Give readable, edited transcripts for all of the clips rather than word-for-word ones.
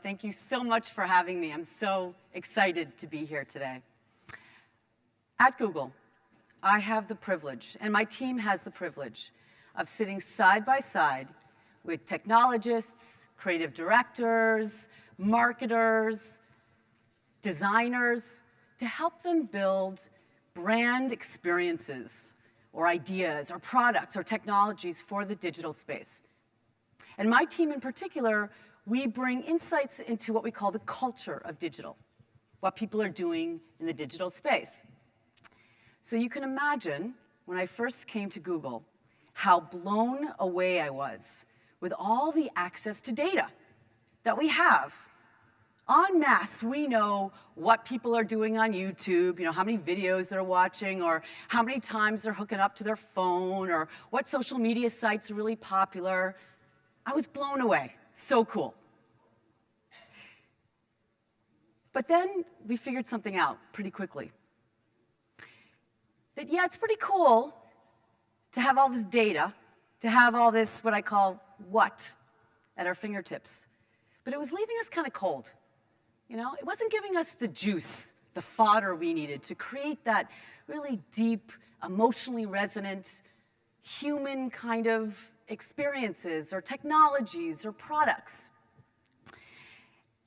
Thank you so much for having me. I'm so excited to be here today. At Google, I have the privilege, and my team has the privilege, of sitting side by side with technologists, creative directors, marketers, designers, to help them build brand experiences or ideas or products or technologies for the digital space. And my team in particular, we bring insights into what we call the culture of digital, what people are doing in the digital space. So you can imagine, when I first came to Google, how blown away I was with all the access to data that we have. En masse, we know what people are doing on YouTube, how many videos they're watching, or how many times they're hooking up to their phone, or what social media sites are really popular. I was blown away. So cool. But then we figured something out pretty quickly. That, yeah, it's pretty cool to have all this data, to have all this, what I call what, at our fingertips. But it was leaving us kind of cold. It wasn't giving us the juice, the fodder we needed to create that really deep, emotionally resonant, human kind of experiences or technologies or products.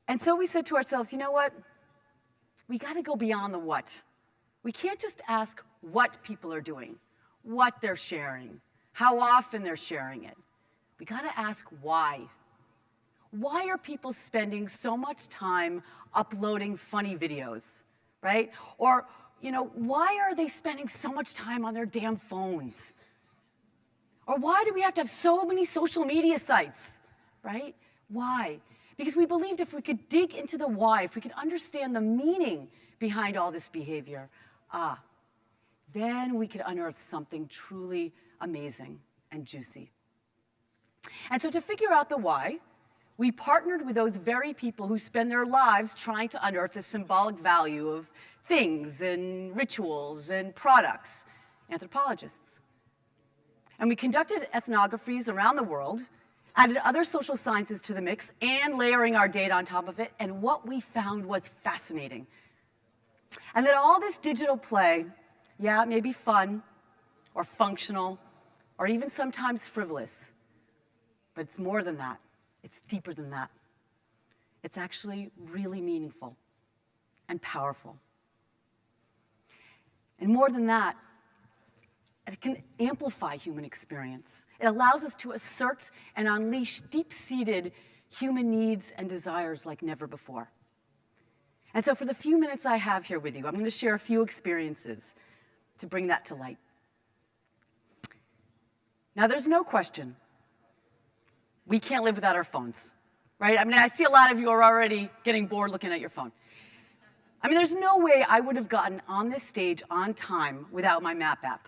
And so we said to ourselves, you know what? We got to go beyond the what. We can't just ask what people are doing, what they're sharing, how often they're sharing it. We got to ask why. Why are people spending so much time uploading funny videos, right? Or, why are they spending so much time on their damn phones? Or why do we have to have so many social media sites, right? Why? Because we believed if we could dig into the why, if we could understand the meaning behind all this behavior, then we could unearth something truly amazing and juicy. And so to figure out the why, we partnered with those very people who spend their lives trying to unearth the symbolic value of things and rituals and products, anthropologists. And we conducted ethnographies around the world, added other social sciences to the mix, and layering our data on top of it, and what we found was fascinating. And that all this digital play, yeah, it may be fun or functional or even sometimes frivolous, but it's more than that. It's deeper than that. It's actually really meaningful and powerful. And more than that, it can amplify human experience. It allows us to assert and unleash deep-seated human needs and desires like never before. And so for the few minutes I have here with you, I'm going to share a few experiences to bring that to light. Now, there's no question we can't live without our phones, right? I see a lot of you are already getting bored looking at your phone. There's no way I would have gotten on this stage on time without my map app.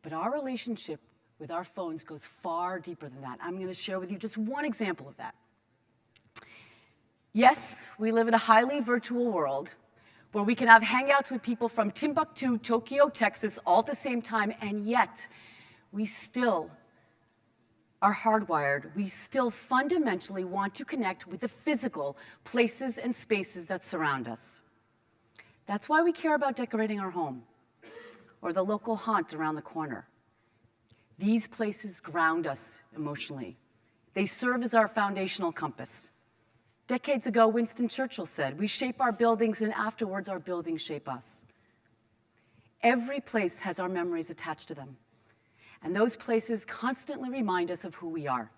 But our relationship with our phones goes far deeper than that. I'm going to share with you just one example of that. Yes, we live in a highly virtual world where we can have hangouts with people from Timbuktu, Tokyo, Texas, all at the same time, and yet we still are hardwired. We still fundamentally want to connect with the physical places and spaces that surround us. That's why we care about decorating our home or the local haunt around the corner. These places ground us emotionally. They serve as our foundational compass. Decades ago, Winston Churchill said, "We shape our buildings, and afterwards our buildings shape us." Every place has our memories attached to them, and those places constantly remind us of who we are.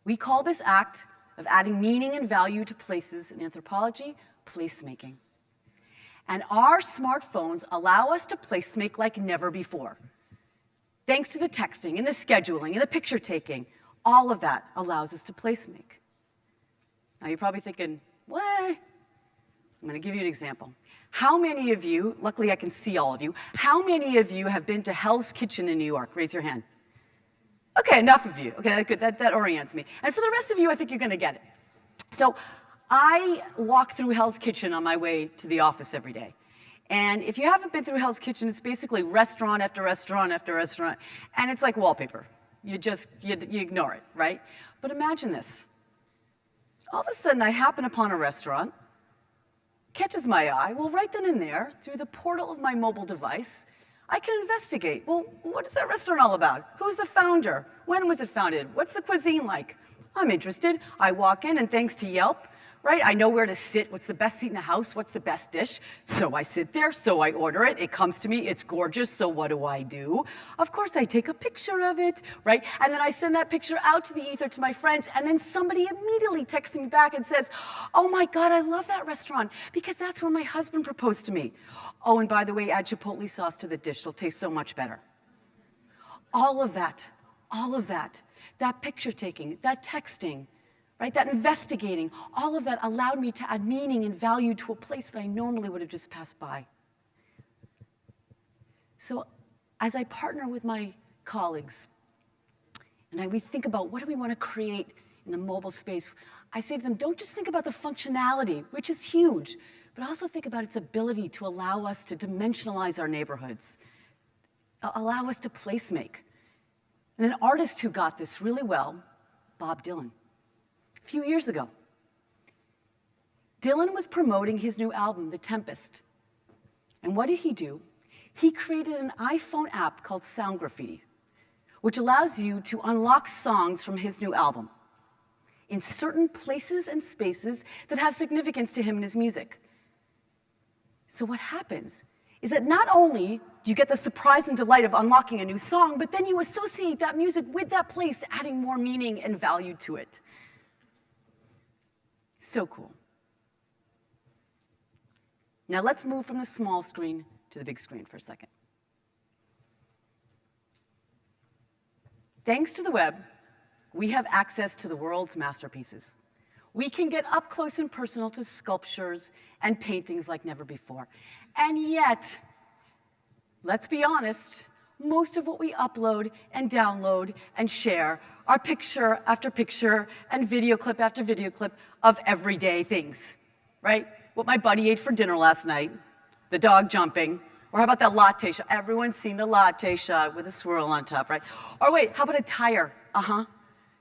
We call this act of adding meaning and value to places in anthropology placemaking. And our smartphones allow us to placemake like never before. Thanks to the texting and the scheduling and the picture taking, all of that allows us to placemake. Now you're probably thinking, what? I'm going to give you an example. How many of you, luckily I can see all of you, how many of you have been to Hell's Kitchen in New York? Raise your hand. Okay, enough of you. Okay, good. That orients me. And for the rest of you, I think you're going to get it. So I walk through Hell's Kitchen on my way to the office every day. And if you haven't been through Hell's Kitchen, it's basically restaurant after restaurant after restaurant, and it's like wallpaper. You ignore it, right? But imagine this. All of a sudden, I happen upon a restaurant, catches my eye. Well, right then and there, through the portal of my mobile device, I can investigate. Well, what is that restaurant all about? Who's the founder? When was it founded? What's the cuisine like? I'm interested. I walk in, and thanks to Yelp, right, I know where to sit. What's the best seat in the house? What's the best dish? So I sit there, so I order it. It comes to me. It's gorgeous, so what do? Of course, I take a picture of it, right? And then I send that picture out to the ether to my friends, and then somebody immediately texts me back and says, oh my God, I love that restaurant because that's where my husband proposed to me. Oh, and by the way, add chipotle sauce to the dish. It'll taste so much better. All of that, that picture taking, that texting, right, that investigating, all of that allowed me to add meaning and value to a place that I normally would have just passed by. So as I partner with my colleagues, and we think about what do we want to create in the mobile space, I say to them, don't just think about the functionality, which is huge, but also think about its ability to allow us to dimensionalize our neighborhoods, allow us to place make. And an artist who got this really well, Bob Dylan, a few years ago. Dylan was promoting his new album, The Tempest. And what did he do? He created an iPhone app called Sound Graffiti, which allows you to unlock songs from his new album in certain places and spaces that have significance to him and his music. So what happens is that not only do you get the surprise and delight of unlocking a new song, but then you associate that music with that place, adding more meaning and value to it. So cool. Now let's move from the small screen to the big screen for a second. Thanks to the web, we have access to the world's masterpieces. We can get up close and personal to sculptures and paintings like never before. And yet, let's be honest, most of what we upload and download and share are picture after picture and video clip after video clip of everyday things, right? What my buddy ate for dinner last night, the dog jumping, or how about that latte shot? Everyone's seen the latte shot with a swirl on top, right? Or wait, how about a tire?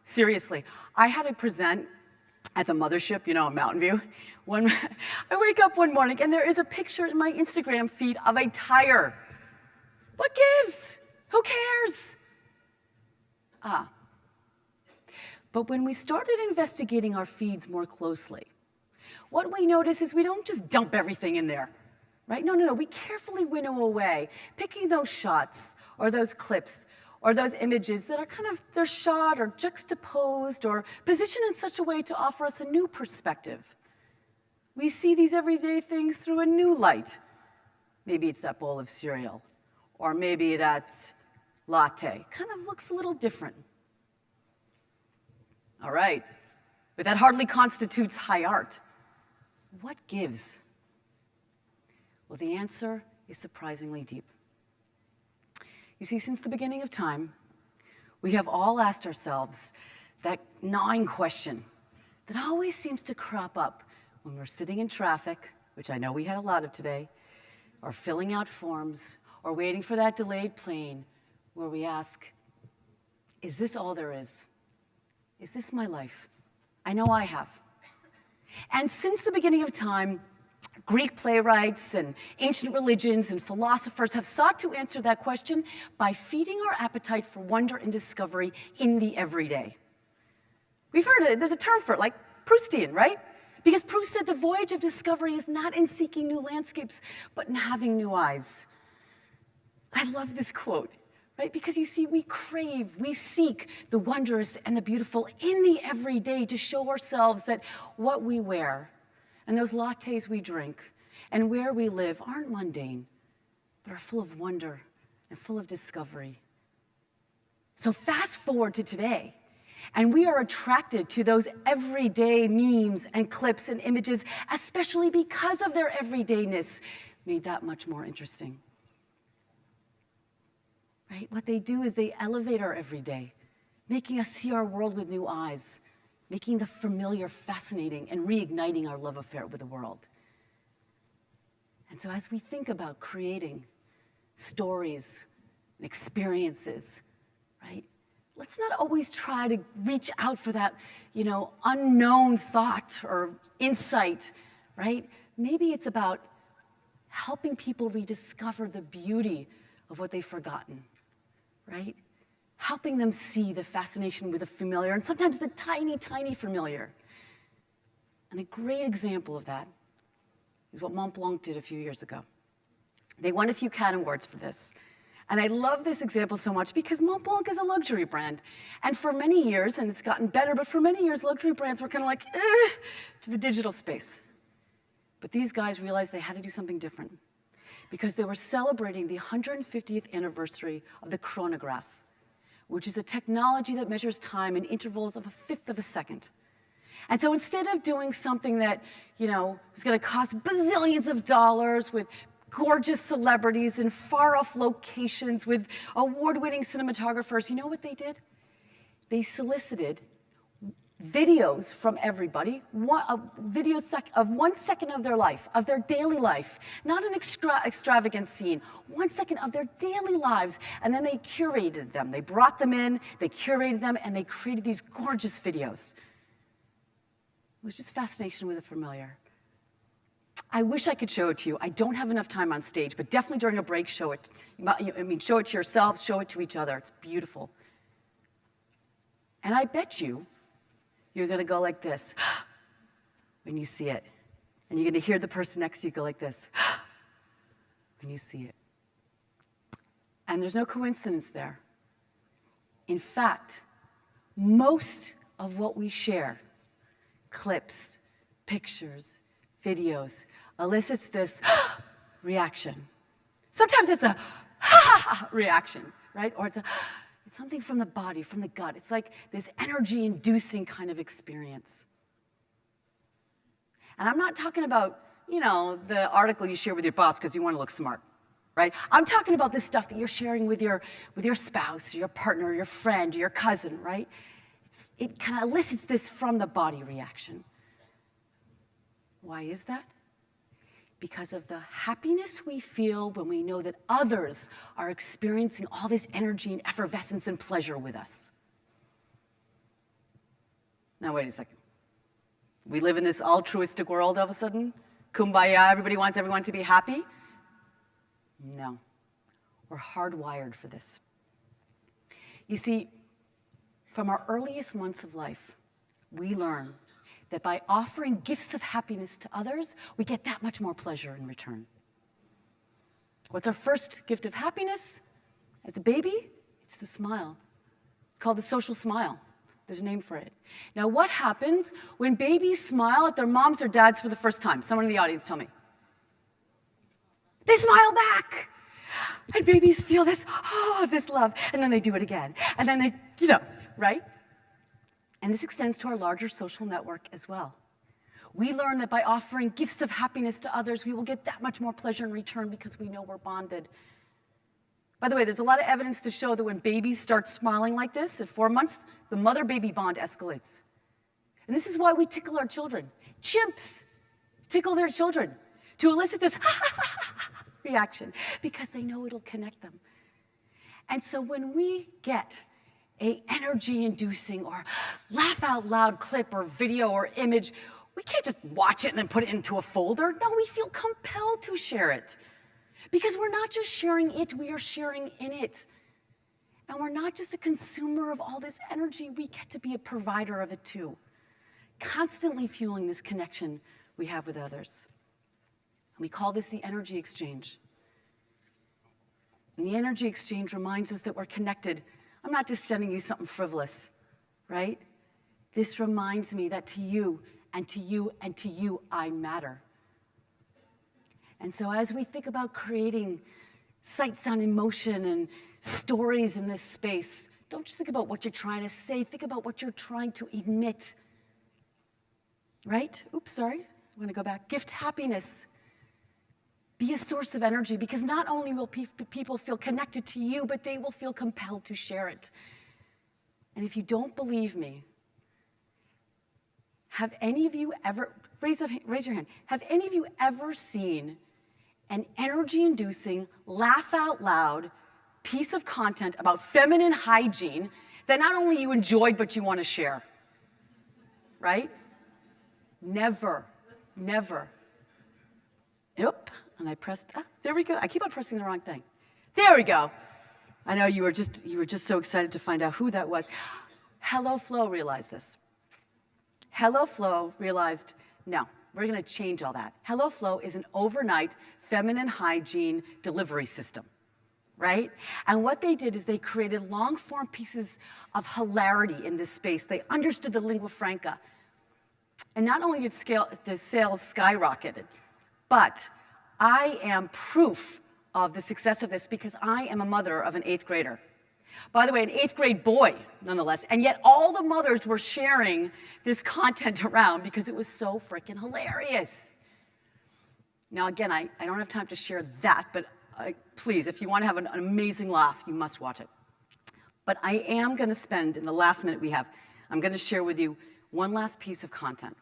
Seriously, I had to present at the mothership, in Mountain View. I wake up one morning and there is a picture in my Instagram feed of a tire. What gives? Who cares? But when we started investigating our feeds more closely, what we notice is we don't just dump everything in there, right? No. We carefully winnow away, picking those shots or those clips or those images that are they're shot or juxtaposed or positioned in such a way to offer us a new perspective. We see these everyday things through a new light. Maybe it's that bowl of cereal, or maybe that latte. Looks a little different. All right, but that hardly constitutes high art. What gives? Well, the answer is surprisingly deep. You see, since the beginning of time, we have all asked ourselves that gnawing question that always seems to crop up when we're sitting in traffic, which I know we had a lot of today, or filling out forms, or waiting for that delayed plane, where we ask, is this all there is? Is this my life? I know I have. And since the beginning of time, Greek playwrights and ancient religions and philosophers have sought to answer that question by feeding our appetite for wonder and discovery in the everyday. We've heard it, there's a term for it, like Proustian, right? Because Proust said the voyage of discovery is not in seeking new landscapes, but in having new eyes. I love this quote, right? Because you see, we crave, we seek the wondrous and the beautiful in the everyday to show ourselves that what we wear and those lattes we drink and where we live aren't mundane, but are full of wonder and full of discovery. So fast forward to today, and we are attracted to those everyday memes and clips and images, especially because of their everydayness, made that much more interesting. Right? What they do is they elevate our everyday, making us see our world with new eyes, making the familiar fascinating and reigniting our love affair with the world. And so as we think about creating stories and experiences, right, let's not always try to reach out for that, unknown thought or insight, right? Maybe it's about helping people rediscover the beauty of what they've forgotten, right? Helping them see the fascination with the familiar, and sometimes the tiny, tiny familiar. And a great example of that is what Mont Blanc did a few years ago. They won a few Cannes Awards for this. And I love this example so much because Mont Blanc is a luxury brand. And for many years, and it's gotten better, but for many years, luxury brands were kind of like, to the digital space. But these guys realized they had to do something different because they were celebrating the 150th anniversary of the chronograph, which is a technology that measures time in intervals of a fifth of a second. And so instead of doing something that, was going to cost bazillions of dollars with gorgeous celebrities in far-off locations with award-winning cinematographers, you know what they did? They solicited videos from everybody, videos of 1 second of their life, of their daily life, not an extravagant scene, 1 second of their daily lives, and then they curated them. They brought them in, they curated them, and they created these gorgeous videos. It was just fascination with the familiar. I wish I could show it to you. I don't have enough time on stage, but definitely during a break, show it. Show it to yourselves, show it to each other. It's beautiful. And I bet you're going to go like this when you see it. And you're going to hear the person next to you go like this when you see it. And there's no coincidence there. In fact, most of what we share, clips, pictures, videos, elicits this reaction. Sometimes it's a reaction, right? Or it's something from the body, from the gut. It's like this energy-inducing kind of experience. And I'm not talking about, the article you share with your boss because you want to look smart, right? I'm talking about this stuff that you're sharing with your spouse, your partner, your friend, your cousin, right? It kind of elicits this from the body reaction. Why is that? Because of the happiness we feel when we know that others are experiencing all this energy and effervescence and pleasure with us. Now, wait a second. We live in this altruistic world all of a sudden? Kumbaya, everybody wants everyone to be happy? No. We're hardwired for this. You see, from our earliest months of life, we learn that by offering gifts of happiness to others, we get that much more pleasure in return. What's our first gift of happiness? As a baby, it's the smile. It's called the social smile. There's a name for it. Now, what happens when babies smile at their moms or dads for the first time? Someone in the audience, tell me. They smile back. And babies feel this love. And then they do it again. And then they, right? And this extends to our larger social network as well. We learn that by offering gifts of happiness to others, we will get that much more pleasure in return because we know we're bonded. By the way, there's a lot of evidence to show that when babies start smiling like this at 4 months, the mother-baby bond escalates. And this is why we tickle our children. Chimps tickle their children to elicit this reaction because they know it'll connect them. And so when we get a energy-inducing or laugh-out-loud clip or video or image, we can't just watch it and then put it into a folder. No, we feel compelled to share it. Because we're not just sharing it, we are sharing in it. And we're not just a consumer of all this energy, we get to be a provider of it too. Constantly fueling this connection we have with others. And we call this the energy exchange. And the energy exchange reminds us that we're connected. I'm not just sending you something frivolous, right? This reminds me that to you and to you and to you, I matter. And so as we think about creating sight, sound, emotion and stories in this space, don't just think about what you're trying to say, think about what you're trying to emit, right? Oops, sorry, I'm gonna go back. Gift happiness. Be a source of energy because not only will people feel connected to you, but they will feel compelled to share it. And if you don't believe me, have any of you ever, raise your hand, have any of you ever seen an energy-inducing, laugh-out-loud piece of content about feminine hygiene that not only you enjoyed, but you want to share, right? Never, never. Yep, and I pressed, there we go. I keep on pressing the wrong thing. There we go. I know you were just so excited to find out who that was. Hello Flow realized this. Hello Flow realized, no, we're going to change all that. Hello Flow is an overnight feminine hygiene delivery system, right? And what they did is they created long-form pieces of hilarity in this space. They understood the lingua franca. And not only did sales skyrocketed, but I am proof of the success of this because I am a mother of an 8th grader. By the way, an 8th grade boy, nonetheless, and yet all the mothers were sharing this content around because it was so freaking hilarious. Now, again, I don't have time to share that, but please, if you want to have an amazing laugh, you must watch it. But I am going to spend, in the last minute we have, I'm going to share with you one last piece of content.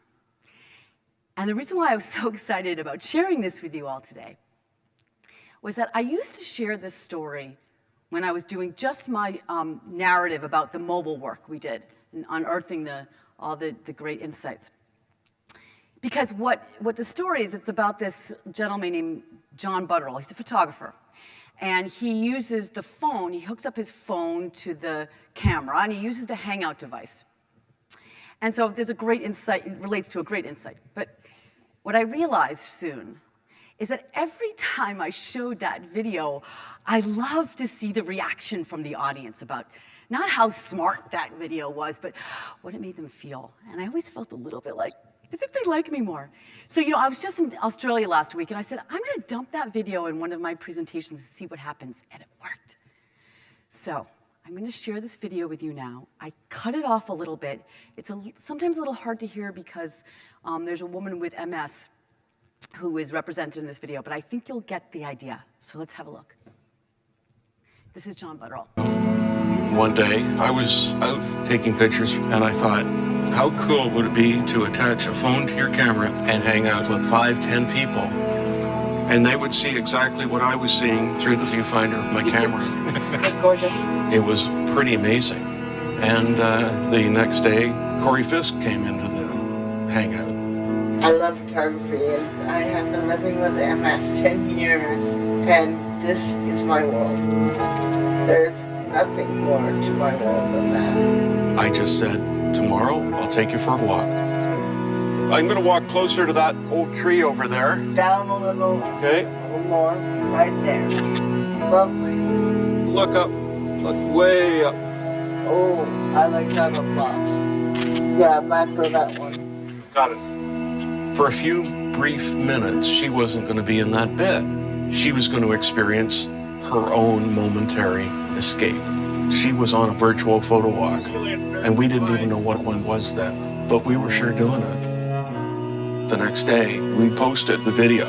And the reason why I was so excited about sharing this with you all today was that I used to share this story when I was doing just my narrative about the mobile work we did and unearthing all the great insights. Because what the story is, it's about this gentleman named John Butterell. He's a photographer. And he uses the phone, he hooks up his phone to the camera, and he uses the Hangout device. And so there's a great insight, it relates to a great insight. But what I realized soon is that every time I showed that video, I loved to see the reaction from the audience about not how smart that video was, but what it made them feel. And I always felt a little bit like, I think they like me more. So, I was just in Australia last week, and I said, I'm going to dump that video in one of my presentations and see what happens, and it worked. So I'm going to share this video with you now. I cut it off a little bit. It's sometimes a little hard to hear because there's a woman with MS who is represented in this video, but I think you'll get the idea. So let's have a look. This is John Butterell. One day, I was out taking pictures, and I thought, how cool would it be to attach a phone to your camera and hang out with 5, 10 people, and they would see exactly what I was seeing through the viewfinder of my camera. It's gorgeous. It was pretty amazing. And the next day, Corey Fisk came into the hangout. I love photography, and I have been living with MS 10 years, and this is my world. There's nothing more to my world than that. I just said, tomorrow, I'll take you for a walk. I'm going to walk closer to that old tree over there. Down a little, Okay. a little more, right there. Lovely. Look up. Look way up. Oh, I like that a lot. Yeah, back for that one. Got it. For a few brief minutes, she wasn't going to be in that bed. She was going to experience her own momentary escape. She was on a virtual photo walk, and we didn't even know what one was then, but we were sure doing it. The next day, we posted the video.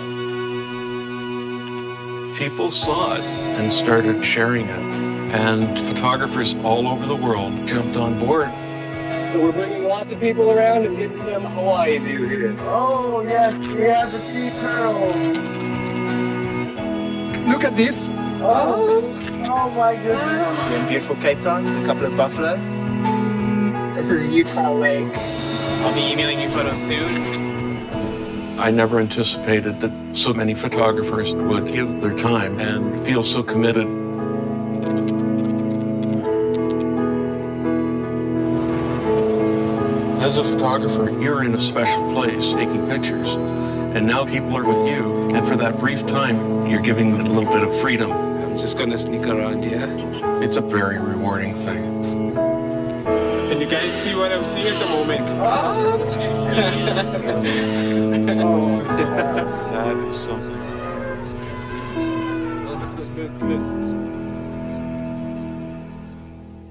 People saw it and started sharing it, and photographers all over the world jumped on board. So we're bringing lots of people around and giving them Hawaii view here. Oh, yes, we have the sea turtle. Look at this. Oh my goodness. We're in beautiful Cape Town, a couple of buffalo. This is Utah Lake. I'll be emailing you photos soon. I never anticipated that so many photographers would give their time and feel so committed. As a photographer, you're in a special place taking pictures, and now people are with you, and for that brief time, you're giving them a little bit of freedom. I'm just gonna sneak around here. It's a very rewarding thing. Can you guys see what I'm seeing at the moment? That is something.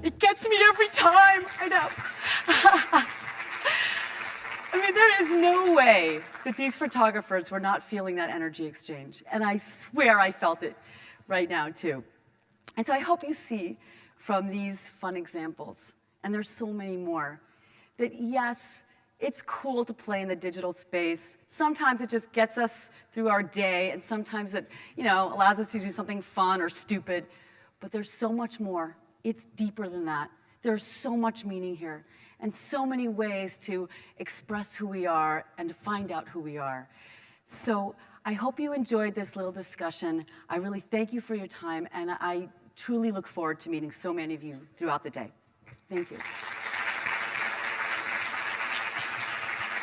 It gets me every time, I know. I mean, there is no way that these photographers were not feeling that energy exchange. And I swear I felt it right now, too. And so I hope you see from these fun examples, and there's so many more, that yes, it's cool to play in the digital space. Sometimes it just gets us through our day, and sometimes it, allows us to do something fun or stupid. But there's so much more. It's deeper than that. There's so much meaning here and so many ways to express who we are and to find out who we are. So I hope you enjoyed this little discussion. I really thank you for your time, and I truly look forward to meeting so many of you throughout the day. Thank you.